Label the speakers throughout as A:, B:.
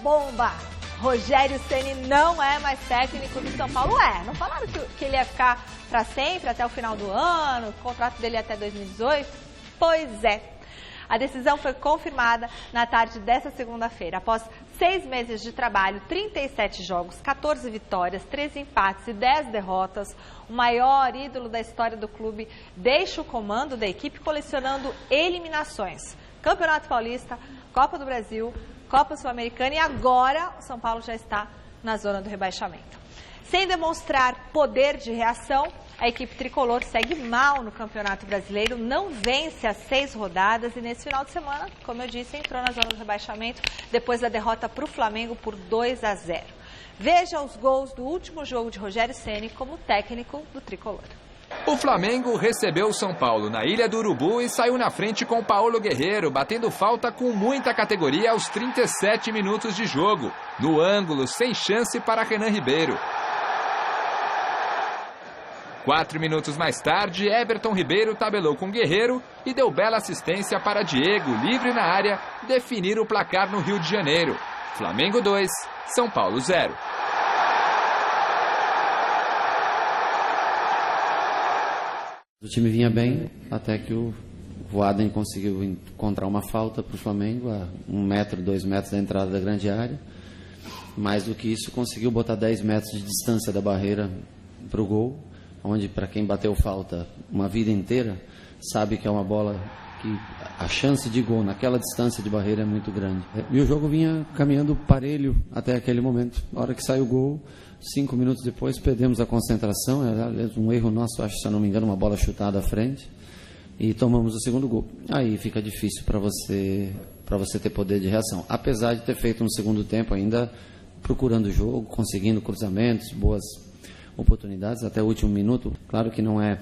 A: bomba! Rogério Ceni não é mais técnico do São Paulo. Não falaram que ele ia ficar para sempre, até o final do ano, o contrato dele é até 2018? Pois é. A decisão foi confirmada na tarde dessa segunda-feira. Após 6 meses de trabalho, 37 jogos, 14 vitórias, 13 empates e 10 derrotas, o maior ídolo da história do clube deixa o comando da equipe colecionando eliminações. Campeonato Paulista, Copa do Brasil, Copa Sul-Americana e agora o São Paulo já está na zona do rebaixamento. Sem demonstrar poder de reação, a equipe tricolor segue mal no Campeonato Brasileiro, não vence as 6 rodadas e nesse final de semana, como eu disse, entrou na zona do rebaixamento depois da derrota para o Flamengo por 2-0. Veja os gols do último jogo de Rogério Ceni como técnico do tricolor.
B: O Flamengo recebeu o São Paulo na Ilha do Urubu e saiu na frente com Paulo Guerreiro, batendo falta com muita categoria aos 37 minutos de jogo. No ângulo, sem chance para Renan Ribeiro. 4 minutos mais tarde, Everton Ribeiro tabelou com Guerreiro e deu bela assistência para Diego, livre na área, definir o placar no Rio de Janeiro. Flamengo 2, São Paulo 0.
C: O time vinha bem, até que o Voaden conseguiu encontrar uma falta para o Flamengo, a 1 metro, 2 metros da entrada da grande área. Mais do que isso, conseguiu botar 10 metros de distância da barreira para o gol, onde para quem bateu falta uma vida inteira, sabe que é uma bola que a chance de gol naquela distância de barreira é muito grande. E o jogo vinha caminhando parelho até aquele momento. Na hora que saiu o gol, 5 minutos depois, perdemos a concentração, era um erro nosso, acho, se eu não me engano, uma bola chutada à frente, e tomamos o segundo gol. Aí fica difícil para você ter poder de reação, apesar de ter feito um segundo tempo ainda procurando o jogo, conseguindo cruzamentos, boas oportunidades até o último minuto. Claro que não é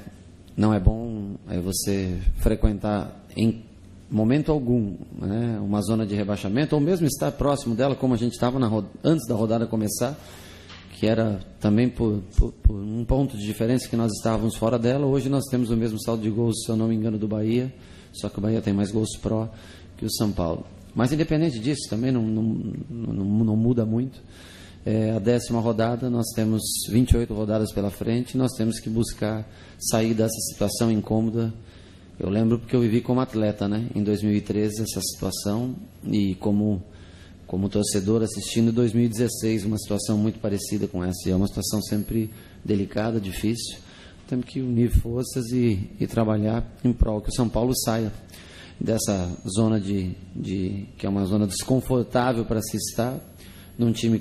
C: bom você frequentar em momento algum, né, uma zona de rebaixamento, ou mesmo estar próximo dela, como a gente estava antes da rodada começar, que era também por um ponto de diferença que nós estávamos fora dela. Hoje nós temos o mesmo saldo de gols, se eu não me engano, do Bahia, só que o Bahia tem mais gols pró que o São Paulo. Mas independente disso, também não muda muito. A 10ª rodada, nós temos 28 rodadas pela frente, nós temos que buscar sair dessa situação incômoda. Eu lembro porque eu vivi como atleta, né, em 2013, essa situação, e como torcedor assistindo em 2016, uma situação muito parecida com essa. E é uma situação sempre delicada, difícil. Temos que unir forças e trabalhar em prol que o São Paulo saia dessa zona que é uma zona desconfortável para se estar, num time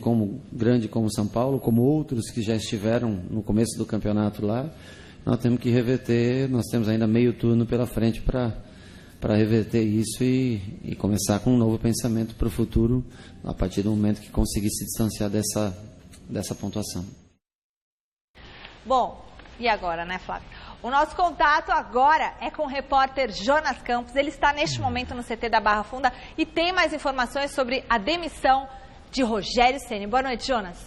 C: grande como o São Paulo, como outros que já estiveram no começo do campeonato lá. Nós temos que reverter, nós temos ainda meio turno pela frente para reverter isso e começar com um novo pensamento para o futuro, a partir do momento que conseguir se distanciar dessa pontuação.
A: Bom, e agora, né, Flávio? O nosso contato agora é com o repórter Jonas Campos. Ele está neste momento no CT da Barra Funda e tem mais informações sobre a demissão de Rogério Ceni. Boa noite, Jonas.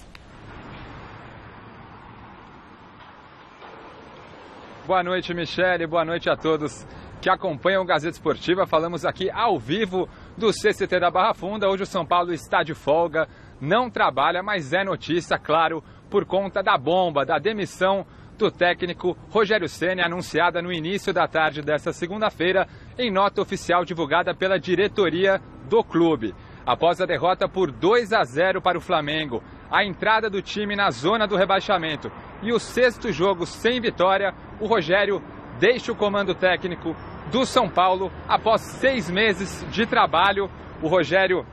D: Boa noite, Michele. Boa noite a todos que acompanham o Gazeta Esportiva. Falamos aqui ao vivo do CCT da Barra Funda. Hoje o São Paulo está de folga, não trabalha, mas é notícia, claro, por conta da bomba, da demissão do técnico Rogério Ceni, anunciada no início da tarde desta segunda-feira, em nota oficial divulgada pela diretoria do clube. Após a derrota por 2-0 para o Flamengo, a entrada do time na zona do rebaixamento e o 6º jogo sem vitória, o Rogério deixa o comando técnico do São Paulo após 6 meses de trabalho. O Rogério,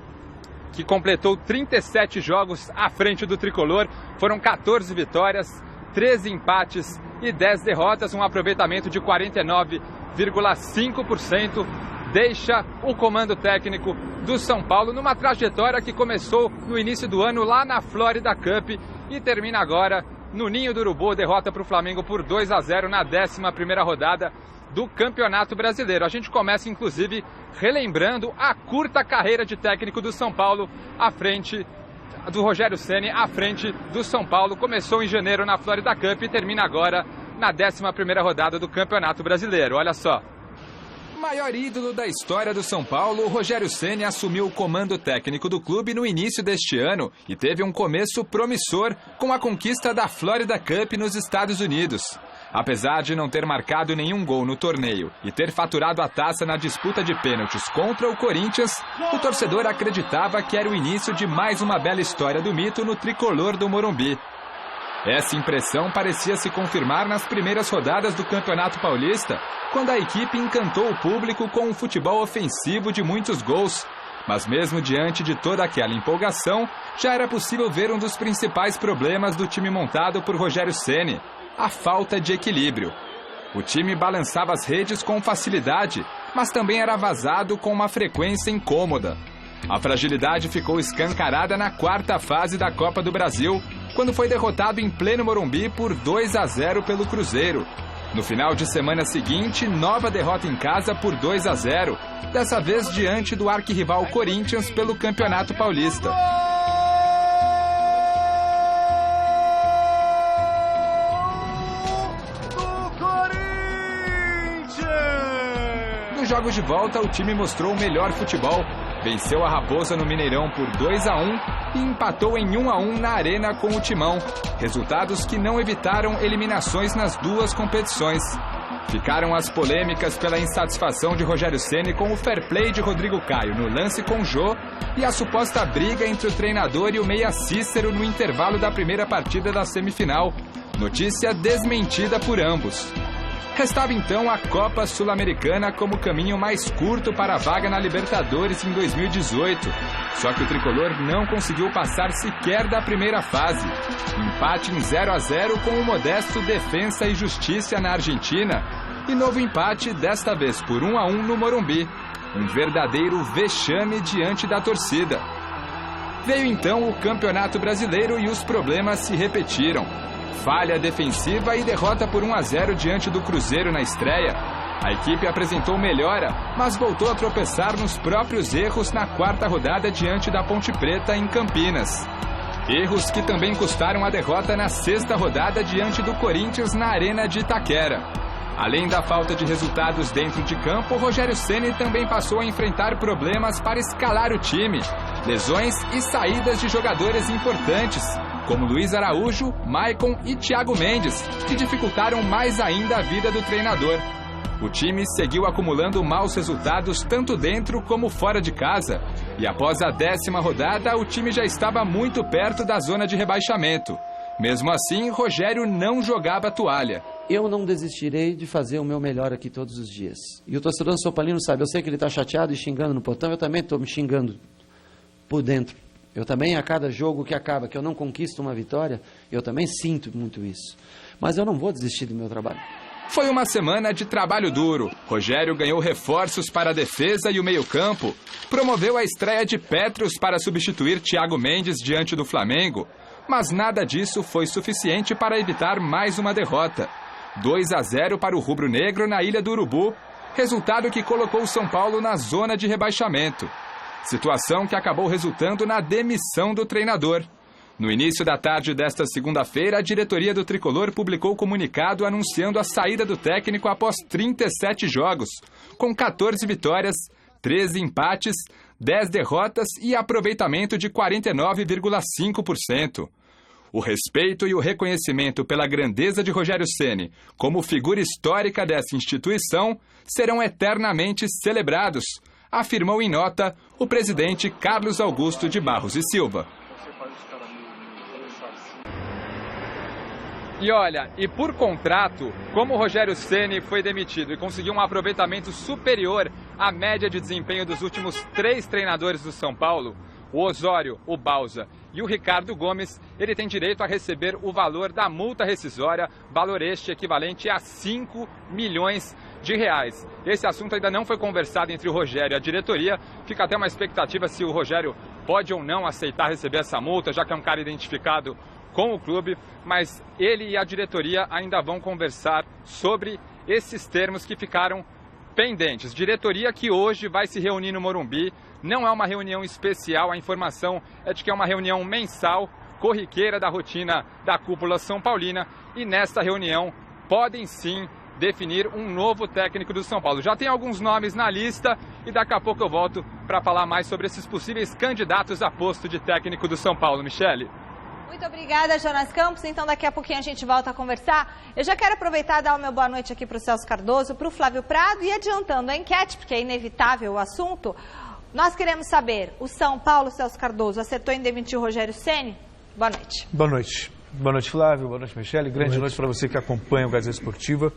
D: que completou 37 jogos à frente do tricolor, foram 14 vitórias, 13 empates e 10 derrotas, um aproveitamento de 49,5%. Deixa o comando técnico do São Paulo numa trajetória que começou no início do ano lá na Florida Cup e termina agora no Ninho do Urubu, derrota para o Flamengo por 2-0 na 11ª rodada do Campeonato Brasileiro. A gente começa, inclusive, relembrando a curta carreira de técnico do São Paulo à frente do Rogério Ceni, à frente do São Paulo. Começou em janeiro na Florida Cup e termina agora na 11ª rodada do Campeonato Brasileiro. Olha só.
B: Maior ídolo da história do São Paulo, Rogério Ceni assumiu o comando técnico do clube no início deste ano e teve um começo promissor com a conquista da Florida Cup nos Estados Unidos. Apesar de não ter marcado nenhum gol no torneio e ter faturado a taça na disputa de pênaltis contra o Corinthians, o torcedor acreditava que era o início de mais uma bela história do mito no tricolor do Morumbi. Essa impressão parecia se confirmar nas primeiras rodadas do Campeonato Paulista, quando a equipe encantou o público com um futebol ofensivo de muitos gols. Mas mesmo diante de toda aquela empolgação, já era possível ver um dos principais problemas do time montado por Rogério Ceni: a falta de equilíbrio. O time balançava as redes com facilidade, mas também era vazado com uma frequência incômoda. A fragilidade ficou escancarada na quarta fase da Copa do Brasil, quando foi derrotado em pleno Morumbi por 2-0 pelo Cruzeiro. No final de semana seguinte, nova derrota em casa por 2-0, dessa vez diante do arquirrival Corinthians pelo Campeonato Paulista. Nos jogos de volta, o time mostrou o melhor futebol. Venceu a Raposa no Mineirão por 2-1 e empatou em 1-1 na Arena com o Timão. Resultados que não evitaram eliminações nas duas competições. Ficaram as polêmicas pela insatisfação de Rogério Ceni com o fair play de Rodrigo Caio no lance com Jô e a suposta briga entre o treinador e o meia Cícero no intervalo da primeira partida da semifinal. Notícia desmentida por ambos. Restava então a Copa Sul-Americana como caminho mais curto para a vaga na Libertadores em 2018. Só que o tricolor não conseguiu passar sequer da primeira fase. Empate em 0-0 com o modesto Defensa e Justiça na Argentina. E novo empate, desta vez por 1-1 no Morumbi. Um verdadeiro vexame diante da torcida. Veio então o Campeonato Brasileiro e os problemas se repetiram. Falha defensiva e derrota por 1-0 diante do Cruzeiro na estreia. A equipe apresentou melhora, mas voltou a tropeçar nos próprios erros na quarta rodada diante da Ponte Preta em Campinas. Erros que também custaram a derrota na sexta rodada diante do Corinthians na Arena de Itaquera. Além da falta de resultados dentro de campo, Rogério Ceni também passou a enfrentar problemas para escalar o time. Lesões e saídas de jogadores importantes, como Luiz Araújo, Maicon e Thiago Mendes, que dificultaram mais ainda a vida do treinador. O time seguiu acumulando maus resultados tanto dentro como fora de casa. E após a 10ª rodada, o time já estava muito perto da zona de rebaixamento. Mesmo assim, Rogério não jogava a toalha.
C: Eu não desistirei de fazer o meu melhor aqui todos os dias. E o torcedor São Paulino sabe, eu sei que ele está chateado e xingando no portão, eu também estou me xingando por dentro. Eu também, a cada jogo que acaba, que eu não conquisto uma vitória, eu também sinto muito isso. Mas eu não vou desistir do meu trabalho.
B: Foi uma semana de trabalho duro. Rogério ganhou reforços para a defesa e o meio-campo. Promoveu a estreia de Petros para substituir Thiago Mendes diante do Flamengo. Mas nada disso foi suficiente para evitar mais uma derrota. 2-0 para o rubro-negro na Ilha do Urubu. Resultado que colocou o São Paulo na zona de rebaixamento. Situação que acabou resultando na demissão do treinador. No início da tarde desta segunda-feira, a diretoria do Tricolor publicou comunicado anunciando a saída do técnico após 37 jogos, com 14 vitórias, 13 empates, 10 derrotas e aproveitamento de 49,5%. O respeito e o reconhecimento pela grandeza de Rogério Ceni como figura histórica dessa instituição serão eternamente celebrados, afirmou em nota o presidente Carlos Augusto de Barros e Silva.
D: E olha, e por contrato, como o Rogério Ceni foi demitido e conseguiu um aproveitamento superior à média de desempenho dos últimos 3 treinadores do São Paulo, o Osório, o Bausa e o Ricardo Gomes, ele tem direito a receber o valor da multa rescisória, valor este equivalente a 5 milhões de reais. Esse assunto ainda não foi conversado entre o Rogério e a diretoria. Fica até uma expectativa se o Rogério pode ou não aceitar receber essa multa, já que é um cara identificado com o clube, mas ele e a diretoria ainda vão conversar sobre esses termos que ficaram pendentes. Diretoria que hoje vai se reunir no Morumbi. Não é uma reunião especial, a informação é de que é uma reunião mensal, corriqueira da rotina da cúpula São Paulina, e nesta reunião podem sim definir um novo técnico do São Paulo. Já tem alguns nomes na lista e daqui a pouco eu volto para falar mais sobre esses possíveis candidatos a posto de técnico do São Paulo. Michele.
A: Muito obrigada, Jonas Campos. Então, daqui a pouquinho a gente volta a conversar. Eu já quero aproveitar e dar o meu boa noite aqui para o Celso Cardoso, para o Flávio Prado e adiantando a enquete, porque é inevitável o assunto. Nós queremos saber, o São Paulo, Celso Cardoso, acertou em demitir o Rogério Ceni? Boa noite.
E: Boa noite. Boa noite, Flávio. Boa noite, Michele. Grande noite para você que acompanha o Gazeta Esportiva.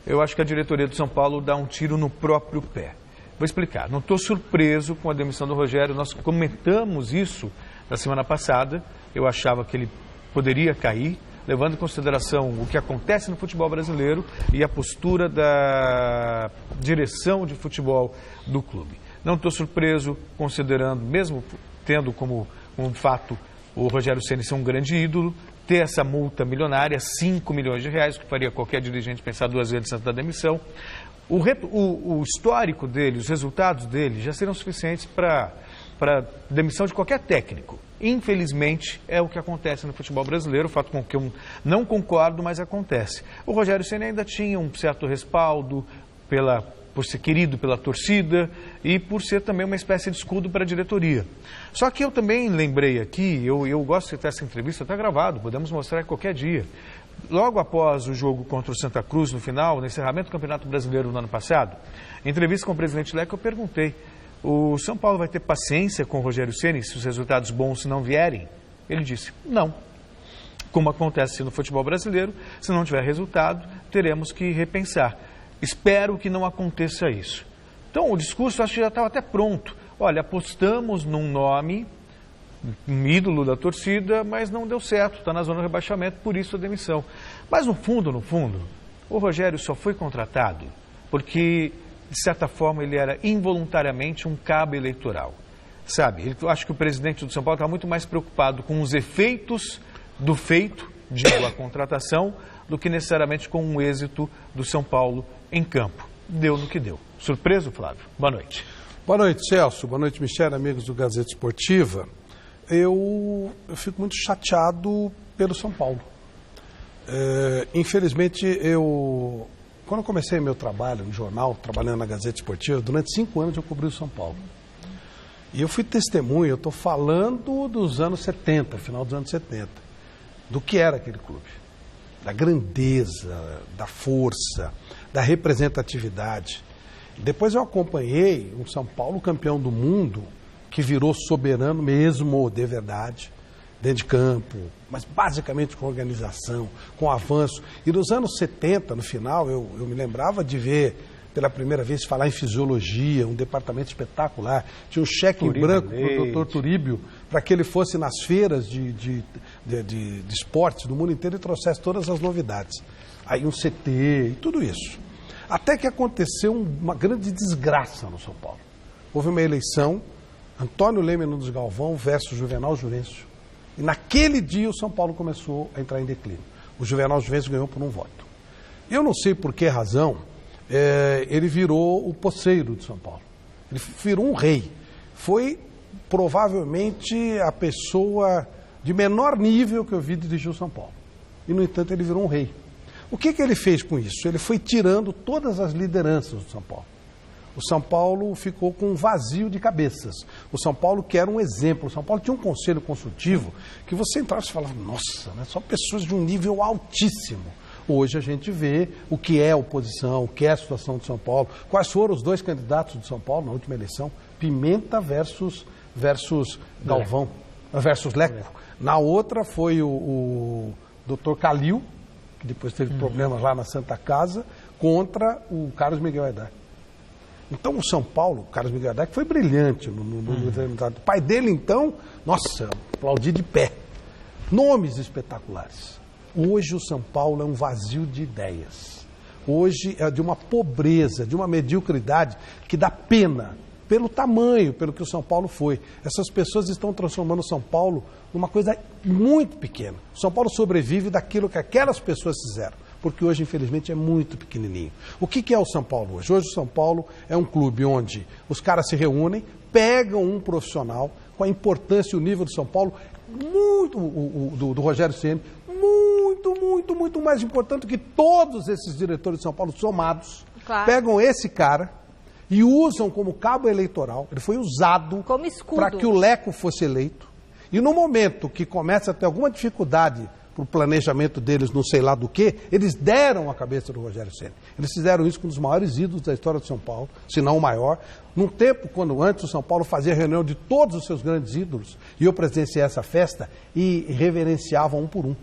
E: Eu acho que a diretoria do São Paulo dá um tiro no próprio pé. Vou explicar. Não estou surpreso com a demissão do Rogério. Nós comentamos isso na semana passada. Eu achava que ele poderia cair, levando em consideração o que acontece no futebol brasileiro e a postura da direção de futebol do clube. Não estou surpreso, considerando, mesmo tendo como um fato o Rogério Ceni ser um grande ídolo, ter essa multa milionária, 5 milhões de reais, que faria qualquer dirigente pensar duas vezes antes da demissão. O histórico dele, os resultados dele já serão suficientes para demissão de qualquer técnico. Infelizmente, é o que acontece no futebol brasileiro, fato com que eu não concordo, mas acontece. O Rogério Ceni ainda tinha um certo respaldo por ser querido pela torcida e por ser também uma espécie de escudo para a diretoria. Só que eu também lembrei aqui, eu gosto de ter essa entrevista, está gravado, podemos mostrar qualquer dia. Logo após o jogo contra o Santa Cruz, no final, no encerramento do Campeonato Brasileiro no ano passado, em entrevista com o presidente Leco, eu perguntei: o São Paulo vai ter paciência com o Rogério Ceni se os resultados bons não vierem? Ele disse: não. Como acontece no futebol brasileiro, se não tiver resultado, teremos que repensar. Espero que não aconteça isso. Então, o discurso acho que já estava até pronto. Olha, apostamos num nome, um ídolo da torcida, mas não deu certo, está na zona de rebaixamento, por isso a demissão. Mas no fundo, o Rogério só foi contratado porque, de certa forma, ele era involuntariamente um cabo eleitoral. Sabe, eu acho que o presidente do São Paulo está muito mais preocupado com os efeitos do feito, digo, a contratação, do que necessariamente com o êxito do São Paulo em campo. Deu no que deu. Surpreso, Flávio? Boa noite.
F: Boa noite, Celso. Boa noite, Michele, amigos do Gazeta Esportiva. Eu fico muito chateado pelo São Paulo. Infelizmente, quando eu comecei meu trabalho no jornal, trabalhando na Gazeta Esportiva, durante 5 anos eu cobri o São Paulo. E eu fui testemunha, eu estou falando dos anos 70, final dos anos 70, do que era aquele clube. Da grandeza, da força, da representatividade. Depois eu acompanhei um São Paulo campeão do mundo, que virou soberano mesmo, de verdade, dentro de campo, mas basicamente com organização, com avanço. E nos anos 70, no final, eu me lembrava de ver pela primeira vez falar em fisiologia, um departamento espetacular. Tinha um cheque em branco para o Dr. Turíbio, para que ele fosse nas feiras de esportes do mundo inteiro e trouxesse todas as novidades. Aí um CT e tudo isso. Até que aconteceu uma grande desgraça no São Paulo. Houve uma eleição, Antônio Leme Nunes Galvão versus Juvenal Juvencio. E naquele dia o São Paulo começou a entrar em declínio. O Juvenal Juvencio ganhou por 1 voto. Eu não sei por que razão, ele virou o poceiro de São Paulo. Ele virou um rei. Foi provavelmente a pessoa de menor nível que eu vi dirigir o São Paulo. E, no entanto, ele virou um rei. O que ele fez com isso? Ele foi tirando todas as lideranças do São Paulo. O São Paulo ficou com um vazio de cabeças. O São Paulo que era um exemplo. O São Paulo tinha um conselho consultivo que você entrava e falava, nossa, né? São pessoas de um nível altíssimo. Hoje a gente vê o que é a oposição, o que é a situação de São Paulo. Quais foram os 2 candidatos de São Paulo na última eleição? Pimenta versus Galvão, versus Leco. Na outra foi o Dr. Calil, que depois teve problemas lá na Santa Casa, contra o Carlos Miguel Haddad. Então o São Paulo, o Carlos Miguel Haddad, foi brilhante no determinado. O pai dele, então, nossa, aplaudi de pé. Nomes espetaculares. Hoje o São Paulo é um vazio de ideias. Hoje é de uma pobreza, de uma mediocridade que dá pena pelo tamanho, pelo que o São Paulo foi. Essas pessoas estão transformando o São Paulo numa coisa muito pequena. O São Paulo sobrevive daquilo que aquelas pessoas fizeram, porque hoje, infelizmente, é muito pequenininho. O que é o São Paulo hoje? Hoje o São Paulo é um clube onde os caras se reúnem, pegam um profissional com a importância e o nível do São Paulo, muito do Rogério Ceni, muito mais importante que todos esses diretores de São Paulo somados.
A: Claro.
F: Pegam esse cara e usam como cabo eleitoral. Ele foi usado
A: como escudo
F: para que o Leco fosse eleito. E no momento que começa a ter alguma dificuldade para o planejamento deles, não sei lá do que, eles deram a cabeça do Rogério Ceni. Eles fizeram isso com um dos maiores ídolos da história de São Paulo, se não o maior. Num tempo, quando antes o São Paulo fazia reunião de todos os seus grandes ídolos, e eu presenciei essa festa, e reverenciava um por um.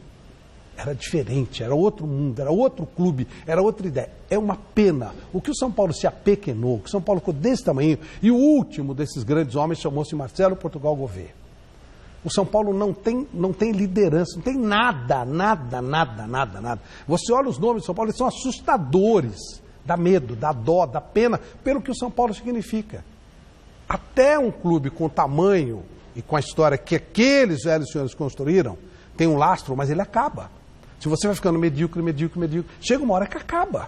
F: Era diferente, era outro mundo, era outro clube, era outra ideia. É uma pena. O que o São Paulo se apequenou, o que o São Paulo ficou desse tamanho, e o último desses grandes homens chamou-se Marcelo Portugal Gouveia. O São Paulo não tem liderança, não tem nada. Você olha os nomes do São Paulo, eles são assustadores. Dá medo, dá dó, dá pena, pelo que o São Paulo significa. Até um clube com o tamanho e com a história que aqueles velhos senhores construíram, tem um lastro, mas ele acaba. Se você vai ficando medíocre, chega uma hora que acaba.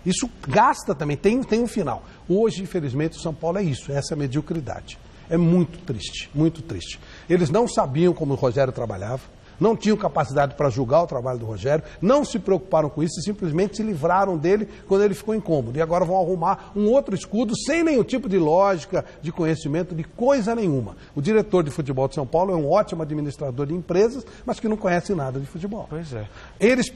F: Isso gasta também, tem um final. Hoje, infelizmente, o São Paulo é isso, é essa mediocridade. É muito triste, muito triste. Eles não sabiam como o Rogério trabalhava, não tinham capacidade para julgar o trabalho do Rogério, não se preocuparam com isso e simplesmente se livraram dele quando ele ficou incômodo. E agora vão arrumar um outro escudo sem nenhum tipo de lógica, de conhecimento, de coisa nenhuma. O diretor de futebol de São Paulo é um ótimo administrador de empresas, mas que não conhece nada de futebol.
E: Pois é.
F: Eles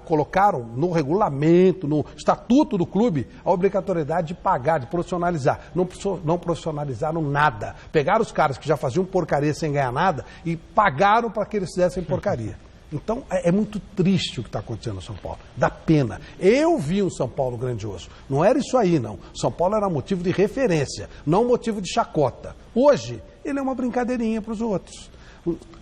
F: colocaram no regulamento, no estatuto do clube, a obrigatoriedade de pagar, de profissionalizar. Não profissionalizaram nada. Pegaram os caras que já faziam porcaria sem ganhar nada e pagaram para que eles fizessem porcaria. Então, é muito triste o que está acontecendo no São Paulo. Dá pena. Eu vi um São Paulo grandioso. Não era isso aí, não. São Paulo era motivo de referência, não motivo de chacota. Hoje, ele é uma brincadeirinha para os outros.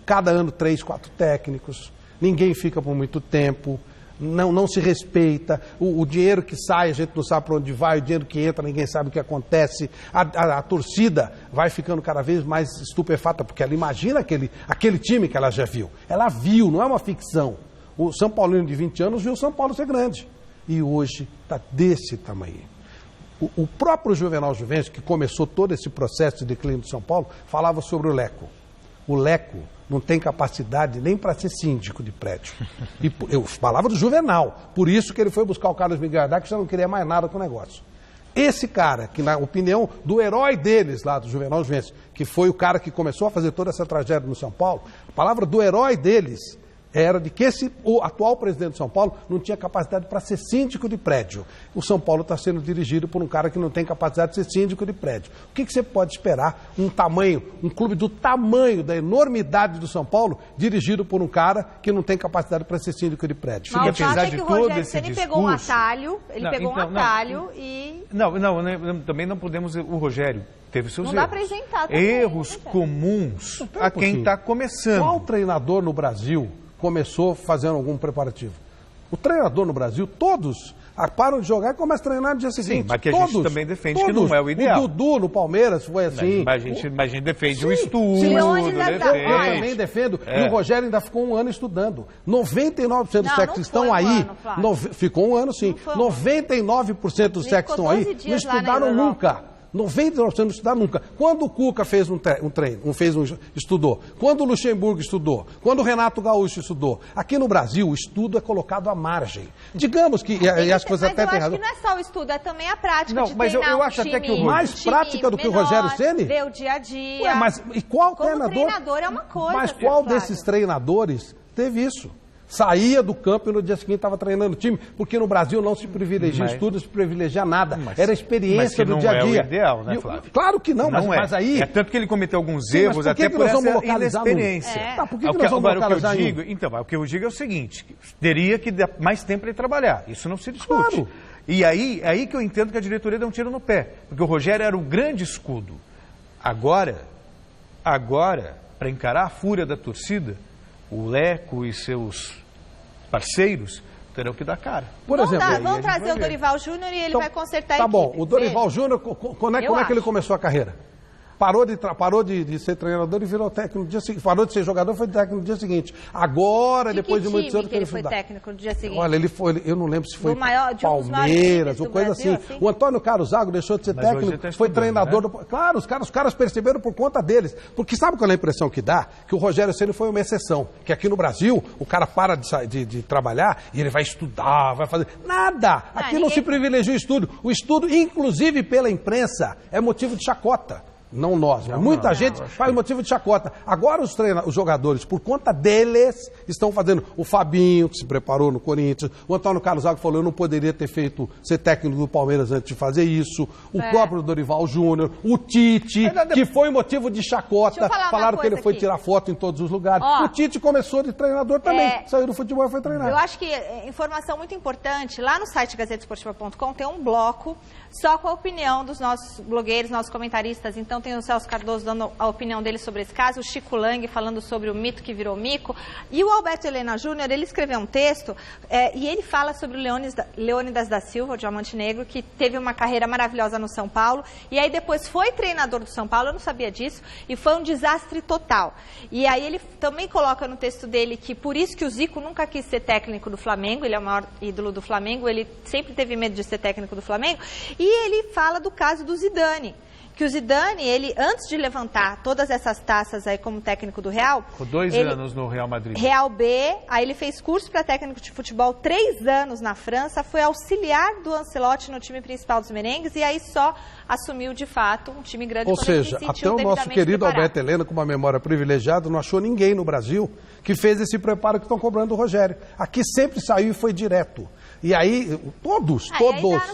F: Cada ano, 3, 4 técnicos. Ninguém fica por muito tempo. Não se respeita, o dinheiro que sai a gente não sabe para onde vai, o dinheiro que entra ninguém sabe o que acontece, a torcida vai ficando cada vez mais estupefata, porque ela imagina aquele time que ela já viu, ela viu, não é uma ficção. O São Paulino de 20 anos viu o São Paulo ser grande, e hoje está desse tamanho. O próprio Juvenal Juvencio, que começou todo esse processo de declínio de São Paulo, falava sobre o Leco. O Leco não tem capacidade nem para ser síndico de prédio. E eu falava do Juvenal, por isso que ele foi buscar o Carlos Miguel Haddad, que já não queria mais nada com o negócio. Esse cara, que na opinião do herói deles lá, do Juvenal Juvencio, que foi o cara que começou a fazer toda essa tragédia no São Paulo, a palavra do herói deles era de que o atual presidente de São Paulo não tinha capacidade para ser síndico de prédio. O São Paulo está sendo dirigido por um cara que não tem capacidade de ser síndico de prédio. O que você pode esperar? Um clube do tamanho, da enormidade do São Paulo, dirigido por um cara que não tem capacidade para ser síndico de prédio.
A: Mas o fato é que o Rogério Ceni pegou um atalho, e...
E: também não podemos... O Rogério teve seus erros.
A: Não dá para isentar também.
E: Erros comuns a quem está começando.
F: Qual treinador no Brasil começou fazendo algum preparativo? O treinador no Brasil, todos param de jogar e começam a treinar no dia seguinte.
E: Sim, mas que a gente também defende que não é o ideal.
F: O Dudu no Palmeiras foi assim.
E: Mas a gente defende o estudo.
F: Eu também defendo. E o Rogério ainda ficou um ano estudando. 99% dos técnicos estão aí. Ficou um ano, sim. 99% dos técnicos estão aí não estudaram nunca. 99% não estudaram nunca. Quando o Cuca fez estudou? Quando o Luxemburgo estudou? Quando o Renato Gaúcho estudou? Aqui no Brasil, o estudo é colocado à margem. Digamos que...
A: Mas eu acho que não é só o estudo, é também a prática de treinar
E: eu acho até que o
F: mais prática do que o Rogério Ceni?
A: Ver o dia a dia.
F: Ué, mas e qual
A: treinador é uma coisa.
F: Mas qual desses treinadores teve isso? Saía do campo e no dia seguinte estava treinando o time, porque no Brasil não se privilegia estudo, não se privilegia nada. Era a experiência do dia a dia.
E: Não é o ideal, né, Flávio?
F: Claro que não, mas aí...
E: É tanto que ele cometeu alguns erros, até por essa inexperiência.
F: Por que nós vamos localizar
E: o que eu digo é o seguinte, teria que dar mais tempo para ele trabalhar, isso não se discute. Claro. E aí que eu entendo que a diretoria deu um tiro no pé, porque o Rogério era o grande escudo. Agora, para encarar a fúria da torcida, o Leco e seus parceiros terão que dar cara.
F: Por exemplo,
A: vamos trazer o Dorival Júnior e ele vai consertar a equipe.
F: Tá bom, o Dorival Júnior, como é que ele começou a carreira? Parou de ser treinador e virou técnico no dia seguinte. Parou de ser jogador, foi técnico no dia seguinte. Agora, depois de muitos anos...
A: que ele foi técnico no dia seguinte?
F: Olha, eu não lembro se foi
A: Palmeiras
F: ou coisa assim. O Antônio Carlos Zago deixou de ser técnico, foi treinador... Né? Claro, os caras perceberam por conta deles. Porque sabe qual é a impressão que dá? Que o Rogério Ceni foi uma exceção. Que aqui no Brasil, o cara para de trabalhar e ele vai estudar, vai fazer... Nada! Aqui não se privilegia o estudo. O estudo, inclusive pela imprensa, é motivo de chacota. Não nós, mas muita gente faz motivo de chacota. Agora os jogadores, por conta deles, estão fazendo. O Fabinho, que se preparou no Corinthians, o Antônio Carlos Zago falou, eu não poderia ter ser técnico do Palmeiras antes de fazer isso, o próprio Dorival Júnior, o Tite, que foi motivo de chacota, falaram que ele foi tirar foto em todos os lugares. O Tite começou de treinador também, saiu do futebol e foi treinar.
A: Eu acho que informação muito importante, lá no site gazetesportiva.com tem um bloco só com a opinião dos nossos blogueiros, nossos comentaristas. Então tem o Celso Cardoso dando a opinião dele sobre esse caso, o Chico Lang falando sobre o mito que virou mico, e o Alberto Helena Júnior, ele escreveu um texto e ele fala sobre o Leônidas da Silva, o Diamante Negro, que teve uma carreira maravilhosa no São Paulo, e aí depois foi treinador do São Paulo, eu não sabia disso, e foi um desastre total. E aí ele também coloca no texto dele que por isso que o Zico nunca quis ser técnico do Flamengo, ele é o maior ídolo do Flamengo, ele sempre teve medo de ser técnico do Flamengo, e ele fala do caso do Zidane. Que o Zidane, ele, antes de levantar todas essas taças aí como técnico do Real...
E: Ficou 2 anos no Real Madrid.
A: Real B, aí ele fez curso para técnico de futebol 3 anos na França, foi auxiliar do Ancelotti no time principal dos merengues e aí só assumiu, de fato, um time grande.
F: Ou seja, até o nosso querido Alberto Helena, com uma memória privilegiada, não achou ninguém no Brasil que fez esse preparo que estão cobrando do Rogério. Aqui sempre saiu e foi direto. E aí, todos,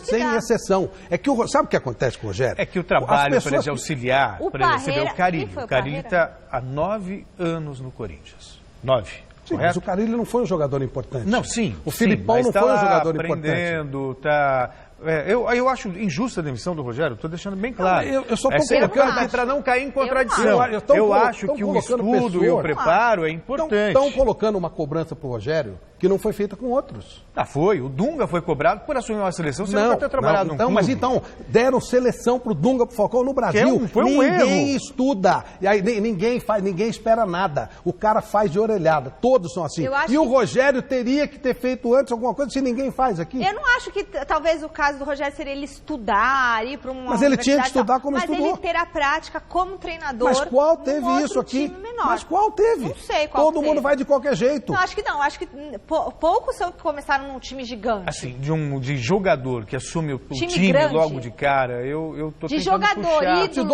F: sem exceção. É que sabe o que acontece com o Rogério?
E: É que o trabalho para ele auxiliar, para ele receber o Carille. O Carille está há 9 anos no Corinthians. 9.
F: Sim, mas o Carille não foi um jogador importante.
E: Não, sim.
F: O Filipão não foi um jogador
E: aprendendo, importante. Eu acho injusta a demissão do Rogério, estou deixando bem claro.
F: Eu só estou colocando
E: aqui para não cair em contradição. Eu acho que o estudo e o preparo é importante.
F: Estão colocando uma cobrança para o Rogério que não foi feita com outros.
E: Foi. O Dunga foi cobrado por assumir uma seleção sem nunca ter trabalhado num clube.
F: Mas então, deram seleção para o Dunga, para o Falcão no Brasil.
E: Foi um erro.
F: Ninguém estuda. E aí ninguém espera nada. O cara faz de orelhada. Todos são assim. E o Rogério teria que ter feito antes alguma coisa se ninguém faz aqui.
A: Eu não acho que talvez o caso do Rogério seria ele estudar, ir para uma
F: Mas ele tinha que estudar como estudou.
A: Mas ele ter a prática como treinador.
F: Mas qual teve isso aqui? Mas qual teve?
A: Não sei qual
F: Todo mundo vai de qualquer jeito.
A: Não, acho que não. Acho que poucos são que começaram num time gigante.
E: Assim, de jogador que assume o time logo de cara, eu tô tentando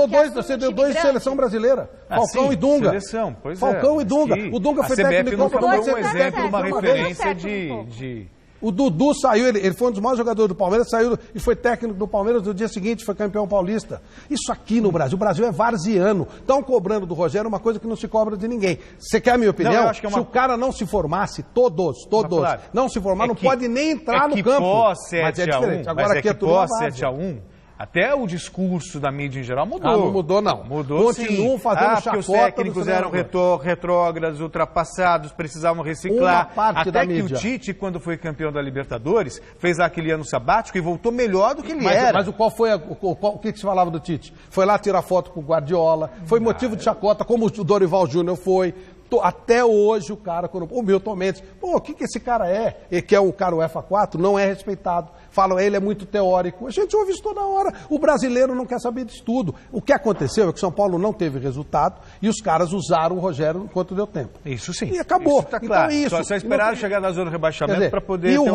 E: puxar.
F: Você deu 2 de seleção brasileira. Falcão e Dunga.
E: Seleção, pois
F: Falcão e Dunga. O Dunga foi técnico
E: do Palmeiras. Um exemplo, uma referência de...
F: O Dudu saiu, ele foi um dos maiores jogadores do Palmeiras, saiu e foi técnico do Palmeiras no dia seguinte, foi campeão paulista. Isso aqui no Brasil, o Brasil é varziano. Estão cobrando do Rogério uma coisa que não se cobra de ninguém. Você quer a minha opinião?
E: Não, se
F: o cara não se formasse, todos, claro, não se formar, não pode nem entrar no campo.
E: Pós 7-1, agora aqui é tudo pós 7-1. Até o discurso da mídia em geral mudou.
F: Não mudou, não.
E: Mudou,
F: continuam fazendo
E: porque os técnicos eram retrógrados, ultrapassados, precisavam reciclar. Até que o Tite, quando foi campeão da Libertadores, fez aquele ano sabático e voltou melhor do que ele era.
F: Mas o que se falava do Tite? Foi lá tirar foto com o Guardiola, foi motivo de chacota, como o Dorival Júnior foi. Até hoje o cara, o Milton Mendes, o que esse cara é? Ele que é um cara UEFA 4, não é respeitado. Falam, ele é muito teórico. A gente ouve isso toda hora. O brasileiro não quer saber disso tudo. O que aconteceu é que o São Paulo não teve resultado e os caras usaram o Rogério enquanto deu tempo.
E: Isso sim.
F: E acabou.
E: Isso tá claro. Então, só esperaram chegar na zona de rebaixamento para poder...
F: E o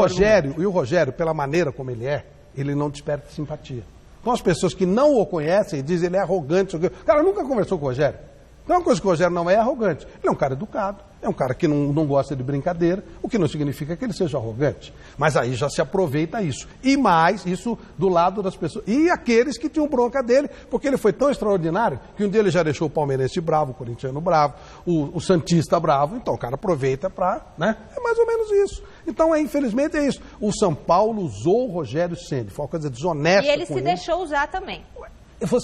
F: Rogério, pela maneira como ele é, ele não desperta simpatia. Então as pessoas que não o conhecem dizem ele é arrogante. O cara nunca conversou com o Rogério. Então, uma coisa que o Rogério não é arrogante. Ele é um cara educado, é um cara que não gosta de brincadeira, o que não significa que ele seja arrogante. Mas aí já se aproveita isso. E mais, isso do lado das pessoas. E aqueles que tinham bronca dele, porque ele foi tão extraordinário que um dia ele já deixou o palmeirense bravo, o corintiano bravo, o santista bravo. Então o cara aproveita para... né? É mais ou menos isso. Então, infelizmente, é isso. O São Paulo usou o Rogério Ceni. Foi uma coisa desonesta.
A: E ele se deixou usar também.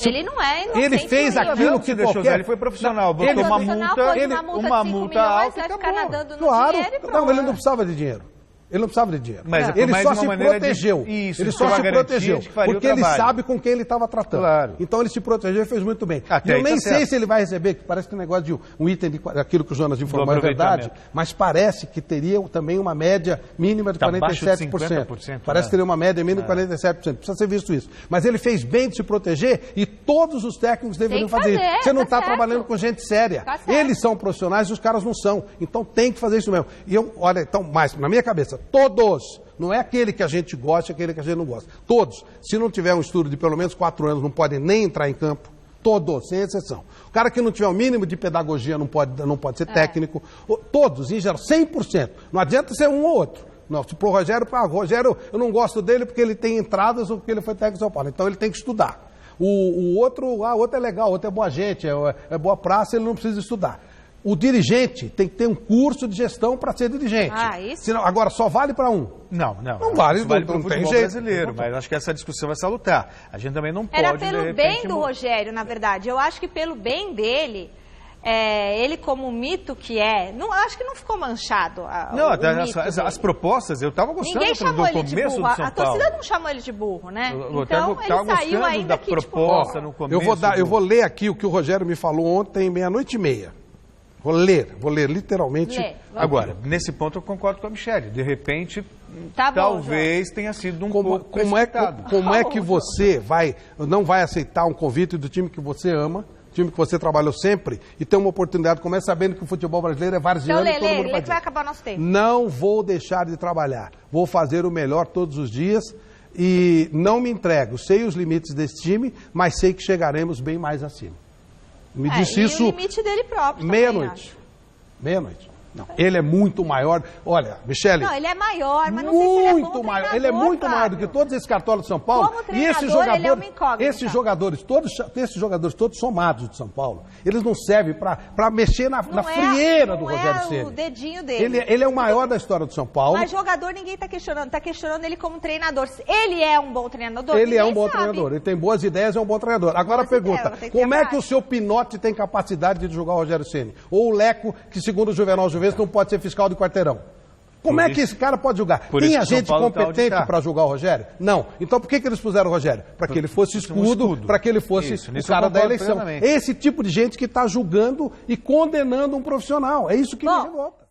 A: Ele não é inocente.
F: Ele fez aquilo que qualquer...
E: Ele foi profissional, botou uma multa
A: alta e
F: claro,
A: vai ficar nadando no dinheiro e pronto.
F: Não, ele não precisava de dinheiro. Ele não precisava de dinheiro.
E: Mas
F: ele só se protegeu.
E: Isso,
F: ele só se protegeu. Porque ele
E: trabalho.
F: sabe com quem ele estava tratando.
E: Claro.
F: Então ele se protegeu e fez muito bem.
E: Até
F: e eu nem
E: tá
F: sei
E: certo.
F: se ele vai receber, que parece que o negócio de um item daquilo que o Jonas informou é verdade, mas parece que teria também uma média mínima de 47%.
E: 50%,
F: Parece que teria uma média mínima de 47%. Precisa ser visto isso. Mas ele fez bem de se proteger e todos os técnicos deveriam fazer isso. Você não está trabalhando com gente séria. Eles são profissionais e os caras não são. Então tem que fazer isso mesmo. E eu, olha, então, mais na minha cabeça, todos. Não é aquele que a gente gosta, aquele que a gente não gosta. Todos. Se não tiver um estudo de pelo menos 4 anos, não podem nem entrar em campo. Todos, sem exceção. O cara que não tiver o mínimo de pedagogia não pode ser técnico. Todos, em geral, 100%. Não adianta ser um ou outro. Não, se pro Rogério, eu não gosto dele porque ele tem entradas ou porque ele foi técnico de São Paulo. Então ele tem que estudar. O outro é legal, o outro é boa gente, é boa praça, ele não precisa estudar. O dirigente tem que ter um curso de gestão para ser dirigente.
A: Isso?
F: Senão, agora, só vale para um.
E: Não
F: vale,
E: para o
F: não tem
E: futebol
F: jeito.
E: brasileiro, mas acho que essa discussão é salutar. A gente também não pode,
A: Era pelo bem do Rogério, na verdade. Eu acho que pelo bem dele, ele como mito que acho que não ficou manchado.
E: As propostas, eu estava gostando
A: Ninguém chamou
E: do
A: ele de
E: começo
A: burro.
E: do São
A: A
E: Paulo.
A: torcida não chamou ele de burro, né?
E: Eu
A: Então ele saiu ainda
E: da
A: que
E: proposta no começo.
F: Eu vou ler aqui o que o Rogério me falou ontem, 00:30. Vou ler literalmente.
E: Agora, nesse ponto eu concordo com a Michele. De repente,
A: Tá bom,
E: talvez tenha sido um pouco
F: como é que você não vai aceitar um convite do time que você ama, time que você trabalhou sempre, e ter uma oportunidade como essa, sabendo que o futebol brasileiro é varziano e todo mundo
A: Lê que vai acabar nosso tempo.
F: Não vou deixar de trabalhar. Vou fazer o melhor todos os dias e não me entrego. Sei os limites desse time, mas sei que chegaremos bem mais acima. Me disse isso.
A: E o limite dele próprio.
F: Meia-noite. Não, ele é muito maior. Olha, Michele.
A: Não, ele é maior, mas não sei se ele é bom
F: maior. Ele é muito maior do que todos esses cartolas de São Paulo.
A: Como treinador, ele é uma incógnita.
F: Esses jogadores todos somados de São Paulo, eles não servem para mexer na frieira do Rogério Ceni.
A: Não é o dedinho dele.
F: Ele é o maior da história do São Paulo.
A: Mas jogador ninguém está questionando. Está questionando ele como treinador. Ele é um bom treinador?
F: Ele é um bom treinador. Ele tem boas ideias, é um bom treinador. Agora a pergunta, como é que o seu Pinote tem capacidade de jogar o Rogério Ceni? Ou o Leco, que segundo o Juvenal Juventus não pode ser fiscal de quarteirão? Como é que esse cara pode julgar? Tem gente competente para julgar o Rogério? Não. Então por que eles puseram o Rogério? Para que ele fosse escudo, para que ele fosse o cara da eleição. É esse tipo de gente que está julgando e condenando um profissional. É isso que me revolta.